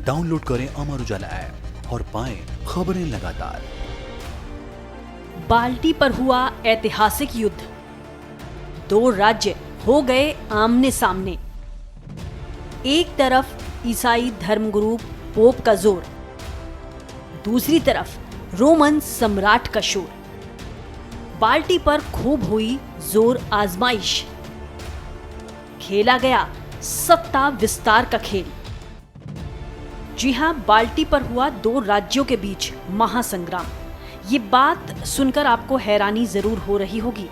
Download करें Amar Ujala app और पाएं खबरें लगातार। बाल्टी पर हुआ ऐतिहासिक युद्ध, दो राज्य हो गए आमने सामने। एक तरफ ईसाई धर्मगुरु पोप का जोर, दूसरी तरफ रोमन सम्राट का शोर। बाल्टी पर खूब हुई जोर आजमाइश, खेला गया सत्ता विस्तार का खेल। जी हां, बाल्टी पर हुआ दो राज्यों के बीच महासंग्राम। ये बात सुनकर आपको हैरानी जरूर हो रही होगी,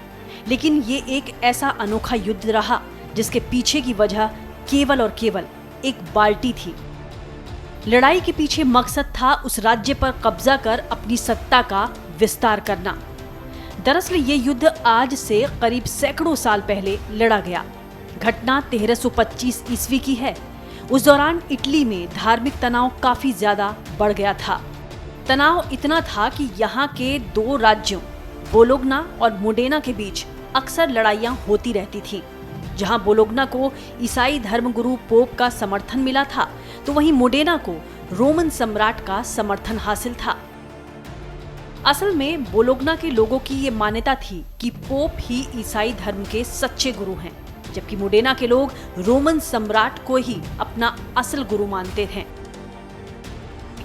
लेकिन ये एक ऐसा अनोखा युद्ध रहा जिसके पीछे की वजह केवल और केवल एक बाल्टी थी। लड़ाई के पीछे मकसद था उस राज्य पर कब्जा कर अपनी सत्ता का विस्तार करना। दरअसल ये युद्ध आज से करीब सैकड़ों साल पहले लड़ा गया। घटना 1325 ईस्वी की है। उस दौरान इटली में धार्मिक तनाव काफी ज्यादा बढ़ गया था। तनाव इतना था कि यहाँ के दो राज्यों बोलोग्ना और मोडेना के बीच अक्सर लड़ाइयाँ होती रहती थी। जहाँ बोलोग्ना को ईसाई धर्मगुरु पोप का समर्थन मिला था, तो वहीं मोडेना को रोमन सम्राट का समर्थन हासिल था। असल में बोलोग्ना के लोगों की ये मान्यता थी कि पोप ही ईसाई धर्म के सच्चे गुरु हैं, जबकि मोडेना के लोग रोमन सम्राट को ही अपना असल गुरु मानते थे।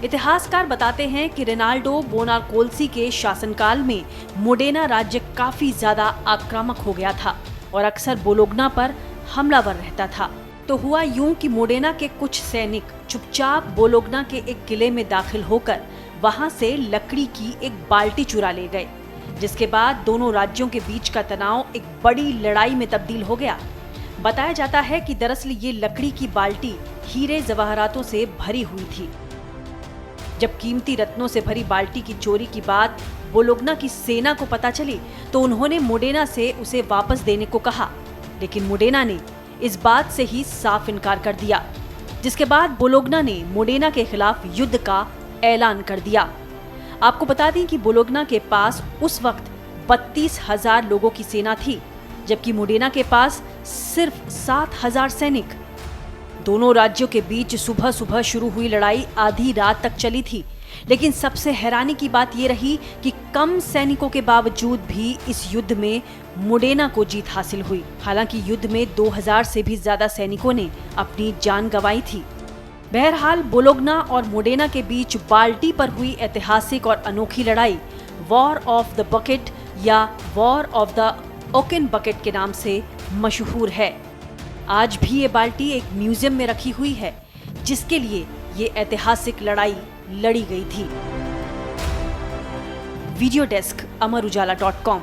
इतिहासकार बताते हैं कि रेनाल्डो बोनार्कोल्सी के शासनकाल में मोडेना राज्य काफी ज्यादा आक्रामक हो गया था और अक्सर बोलोग्ना पर हमलावर रहता था। तो हुआ यूं कि मोडेना के कुछ सैनिक चुपचाप बोलोग्ना के एक किले में दाखिल होकर वहां से लकड़ी की एक बाल्टी चुरा ले गए, जिसके बाद दोनों राज्यों के बीच का तनाव एक बड़ी लड़ाई में तब्दील हो गया। बताया जाता है कि दरअसल ये लकड़ी की बाल्टी हीरे जवाहरातों से भरी हुई थी। जब कीमती रत्नों से भरी बाल्टी की चोरी की बात बोलोग्ना की सेना को पता चली, तो उन्होंने मोडेना से उसे वापस देने को कहा, लेकिन मोडेना ने इस बात से ही साफ इनकार कर दिया, जिसके बाद बोलोग्ना ने मोडेना के खिलाफ युद्ध का ऐलान कर दिया। आपको बता दें कि बोलोग्ना के पास उस वक्त 32,000 लोगों की सेना थी, जबकि मोडेना के पास सिर्फ 7,000 सैनिक। दोनों राज्यों के बीच सुबह सुबह शुरू हुई लड़ाई आधी रात तक चली थी, लेकिन सबसे हैरानी की बात यह रही कि कम सैनिकों के बावजूद भी इस युद्ध में मोडेना को जीत हासिल हुई। हालांकि युद्ध में 2000 से भी ज्यादा सैनिकों ने अपनी जान गंवाई थी। बहरहाल बोलोग्ना और मोडेना के बीच बाल्टी पर हुई ऐतिहासिक और अनोखी लड़ाई वॉर ऑफ द बकेट या war of the Oaken bucket के नाम से मशहूर है। आज भी ये बाल्टी एक म्यूजियम में रखी हुई है, जिसके लिए ये ऐतिहासिक लड़ाई लड़ी गई थी। वीडियो डेस्क, अमर उजाला.com।